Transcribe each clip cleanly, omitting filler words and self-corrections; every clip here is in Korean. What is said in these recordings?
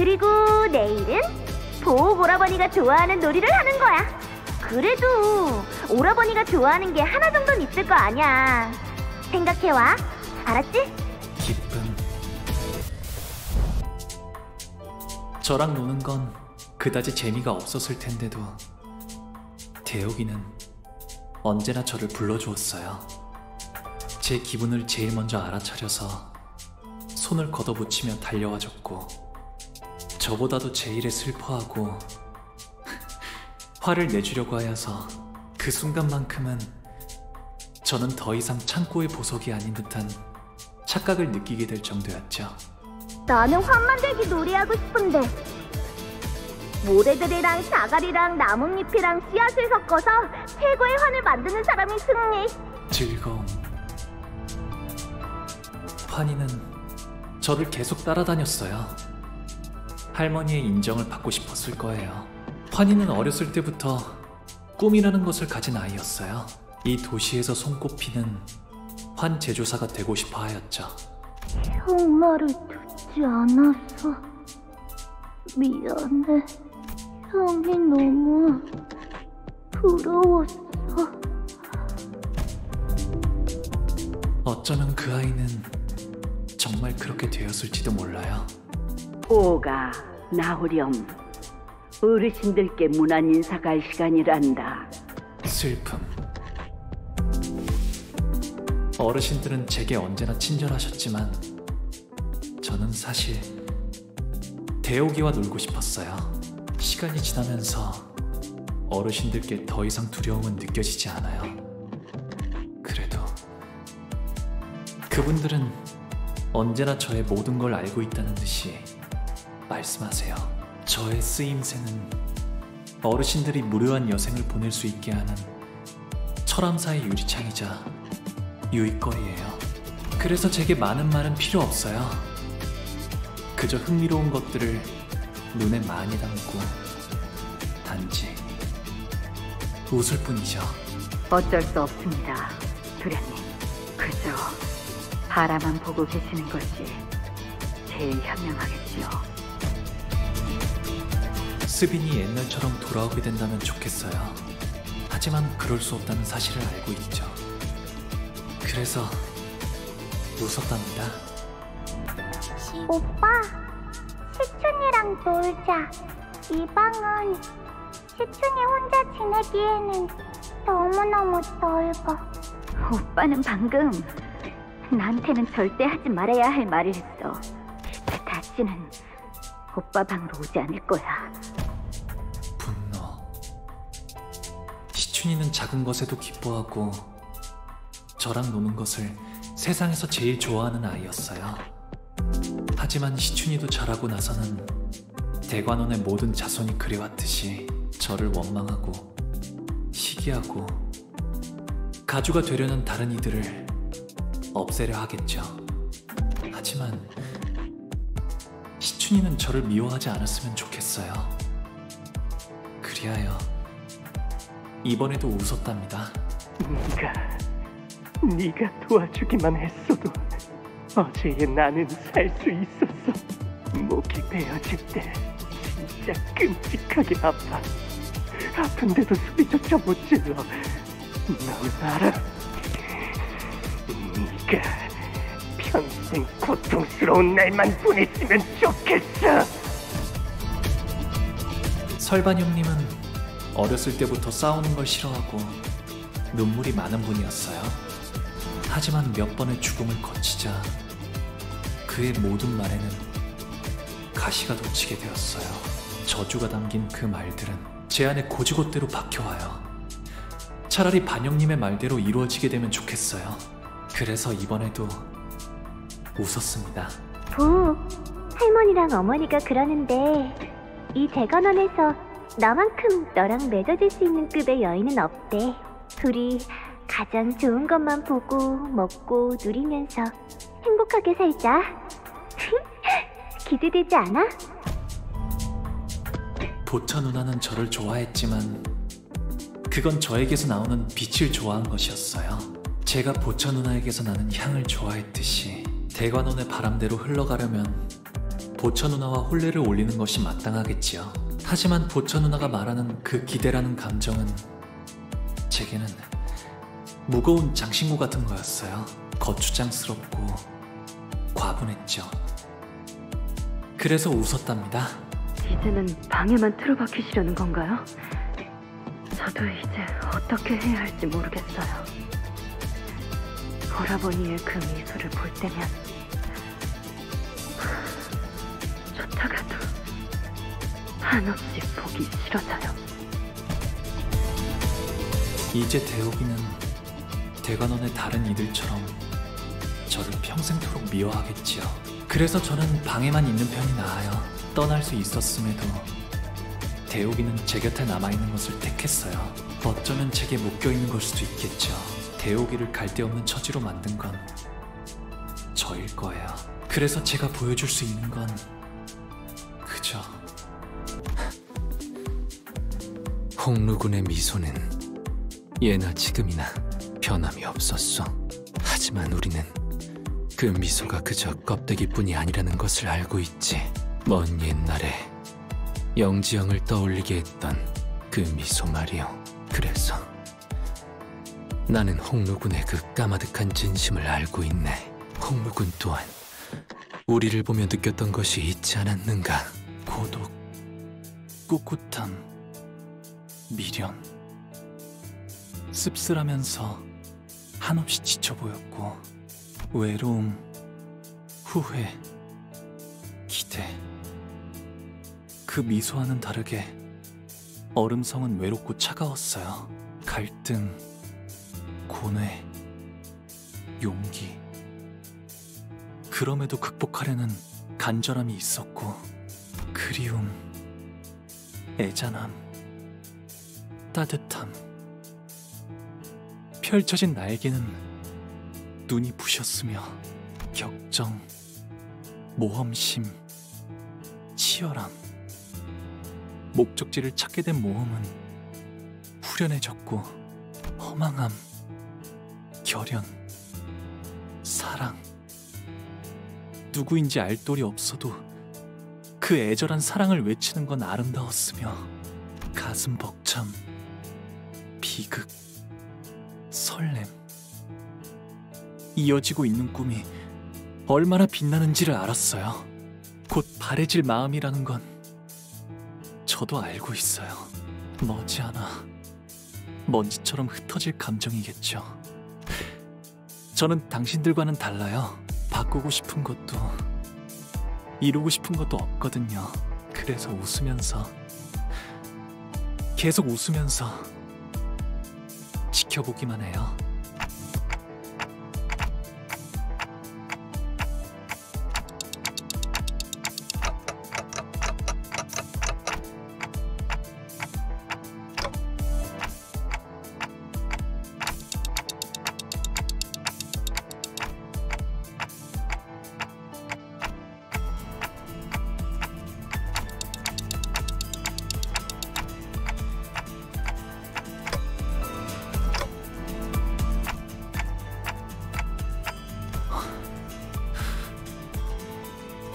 그리고 내일은 보옥 오라버니가 좋아하는 놀이를 하는 거야. 그래도 오라버니가 좋아하는 게 하나 정도는 있을 거 아니야. 생각해와. 알았지? 기쁨. 저랑 노는 건 그다지 재미가 없었을 텐데도 대옥이는 언제나 저를 불러주었어요. 제 기분을 제일 먼저 알아차려서 손을 걷어붙이며 달려와줬고, 저보다도 제 일에 슬퍼하고 화를 내주려고 하여서 그 순간만큼은 저는 더 이상 창고의 보석이 아닌 듯한 착각을 느끼게 될 정도였죠. 나는 환만 대기 놀이하고 싶은데 모래들이랑 자갈이랑 나뭇잎이랑 씨앗을 섞어서 최고의 환을 만드는 사람이 승리. 즐거움. 환희는 저를 계속 따라다녔어요. 할머니의 인정을 받고 싶었을 거예요. 환희는 어렸을 때부터 꿈이라는 것을 가진 아이였어요. 이 도시에서 손꼽히는 환 제조사가 되고 싶어 하였죠. 형 말을 듣지 않았어. 미안해. 형이 너무 부러웠어. 어쩌면 그 아이는 정말 그렇게 되었을지도 몰라요. 오가 나오렴. 어르신들께 문안 인사갈 시간이란다. 슬픔. 어르신들은 제게 언제나 친절하셨지만 저는 사실 대옥이와 놀고 싶었어요. 시간이 지나면서 어르신들께 더 이상 두려움은 느껴지지 않아요. 그래도 그분들은 언제나 저의 모든 걸 알고 있다는 듯이 말씀하세요. 저의 쓰임새는 어르신들이 무료한 여생을 보낼 수 있게 하는 철암사의 유리창이자 유익거리예요. 그래서 제게 많은 말은 필요 없어요. 그저 흥미로운 것들을 눈에 많이 담고 단지 웃을 뿐이죠. 어쩔 수 없습니다, 도련님. 그저 바라만 보고 계시는 것이 제일 현명하겠지요. 스빈이 옛날처럼 돌아오게 된다면 좋겠어요. 하지만 그럴 수 없다는 사실을 알고 있죠. 그래서 웃었답니다. 오빠, 시춘이랑 놀자. 이 방은 시춘이 혼자 지내기에는 너무너무 넓어. 오빠는 방금 나한테는 절대 하지 말아야 할 말을 했어. 다시는 오빠 방으로 오지 않을 거야. 분노. 시춘이는 작은 것에도 기뻐하고 저랑 노는 것을 세상에서 제일 좋아하는 아이였어요. 하지만 시춘이도 자라고 나서는 대관원의 모든 자손이 그래왔듯이 저를 원망하고 시기하고 가주가 되려는 다른 이들을 없애려 하겠죠. 하지만 시춘이는 저를 미워하지 않았으면 좋겠어요. 그리하여 이번에도 웃었답니다. 네가 도와주기만 했어도 어제의 나는 살 수 있었어. 목이 베어질 때 진짜 끔찍하게 아파. 아픈데도 소리조차 못 질러. 넌 알아? 네가 평생 고통스러운 날만 보냈으면 좋겠어. 설반 형님은 어렸을 때부터 싸우는 걸 싫어하고 눈물이 많은 분이었어요. 하지만 몇 번의 죽음을 거치자 그의 모든 말에는 가시가 돋치게 되었어요. 저주가 담긴 그 말들은 제 안에 고지곳대로 박혀와요. 차라리 반영님의 말대로 이루어지게 되면 좋겠어요. 그래서 이번에도 웃었습니다. 부, 할머니랑 어머니가 그러는데 이 대관원에서 너만큼 너랑 맺어질 수 있는 급의 여인은 없대. 둘이 가장 좋은 것만 보고 먹고 누리면서 행복하게 살자. 기대되지 않아? 보처 누나는 저를 좋아했지만 그건 저에게서 나오는 빛을 좋아한 것이었어요. 제가 보처 누나에게서 나는 향을 좋아했듯이 대관원의 바람대로 흘러가려면 보처 누나와 혼례를 올리는 것이 마땅하겠지요. 하지만 보처 누나가 말하는 그 기대라는 감정은 제게는 무거운 장신구 같은 거였어요. 거추장스럽고 과분했죠. 그래서 웃었답니다. 이제는 방에만 틀어박히시려는 건가요? 저도 이제 어떻게 해야 할지 모르겠어요. 오라버니의 그 미소를 볼 때면 쫓아가도 한없이 보기 싫어져요. 이제 대옥이는 대관원의 다른 이들처럼 저를 평생토록 미워하겠지요. 그래서 저는 방에만 있는 편이 나아요. 떠날 수 있었음에도 대옥이는 제 곁에 남아있는 것을 택했어요. 어쩌면 제게 묶여있는 걸 수도 있겠죠. 대옥이를 갈데없는 처지로 만든 건 저일 거예요. 그래서 제가 보여줄 수 있는 건 그저 홍루군의 미소는 예나 지금이나 변함이 없었어. 하지만 우리는 그 미소가 그저 껍데기뿐이 아니라는 것을 알고 있지. 먼 옛날에 영지영을 떠올리게 했던 그 미소 말이요. 그래서 나는 홍루군의 그 까마득한 진심을 알고 있네. 홍루군 또한 우리를 보며 느꼈던 것이 있지 않았는가. 고독, 꿋꿋함, 미련, 씁쓸하면서 한없이 지쳐 보였고 외로움, 후회, 기대. 그 미소와는 다르게 얼음성은 외롭고 차가웠어요. 갈등, 고뇌, 용기. 그럼에도 극복하려는 간절함이 있었고 그리움, 애잔함, 따뜻함. 펼쳐진 날개는 눈이 부셨으며 격정, 모험심, 치열함. 목적지를 찾게 된 모험은 후련해졌고 허망함, 결연, 사랑. 누구인지 알 도리 없어도 그 애절한 사랑을 외치는 건 아름다웠으며 가슴 벅참, 비극, 설렘. 이어지고 있는 꿈이 얼마나 빛나는지를 알았어요. 곧 바래질 마음이라는 건 저도 알고 있어요. 머지않아 먼지처럼 흩어질 감정이겠죠. 저는 당신들과는 달라요. 바꾸고 싶은 것도 이루고 싶은 것도 없거든요. 그래서 웃으면서, 계속 웃으면서 지켜보기만 해요.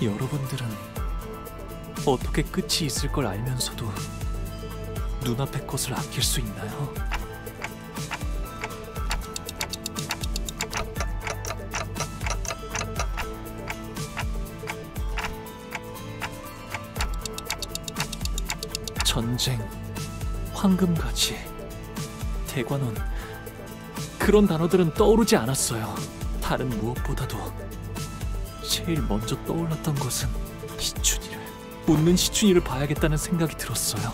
여러분들은 어떻게 끝이 있을 걸 알면서도 눈앞의 것을 아낄 수 있나요? 전쟁, 황금가지, 대관원, 그런 단어들은 떠오르지 않았어요. 다른 무엇보다도 제일 먼저 떠올랐던 것은 시춘이를, 웃는 시춘이를 봐야겠다는 생각이 들었어요.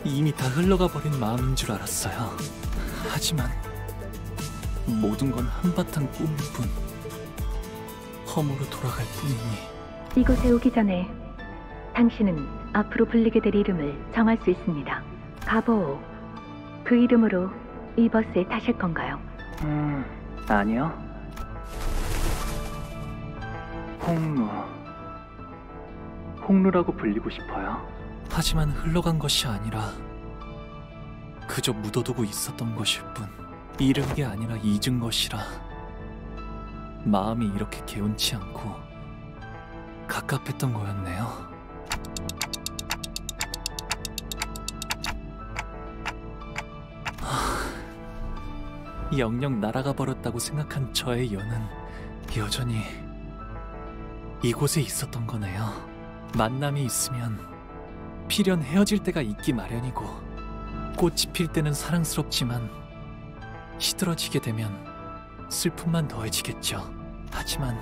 이미 다 흘러가 버린 마음인 줄 알았어요. 하지만 모든 건 한바탕 꿈일 뿐, 허무로 돌아갈 뿐이니. 이곳에 오기 전에 당신은 앞으로 불리게 될 이름을 정할 수 있습니다. 가보오. 그 이름으로 이 버스에 타실 건가요? 아니요. 홍루. 홍루라고 불리고 싶어요. 하지만 흘러간 것이 아니라 그저 묻어두고 있었던 것일 뿐, 잃은 게 아니라 잊은 것이라 마음이 이렇게 개운치 않고 갑갑했던 거였네요. 영영 날아가 버렸다고 생각한 저의 연은 여전히 이곳에 있었던 거네요. 만남이 있으면 필연 헤어질 때가 있기 마련이고, 꽃이 필 때는 사랑스럽지만 시들어지게 되면 슬픔만 더해지겠죠. 하지만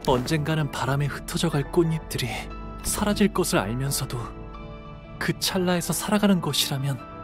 언젠가는 바람에 흩어져갈 꽃잎들이 사라질 것을 알면서도 그 찰나에서 살아가는 것이라면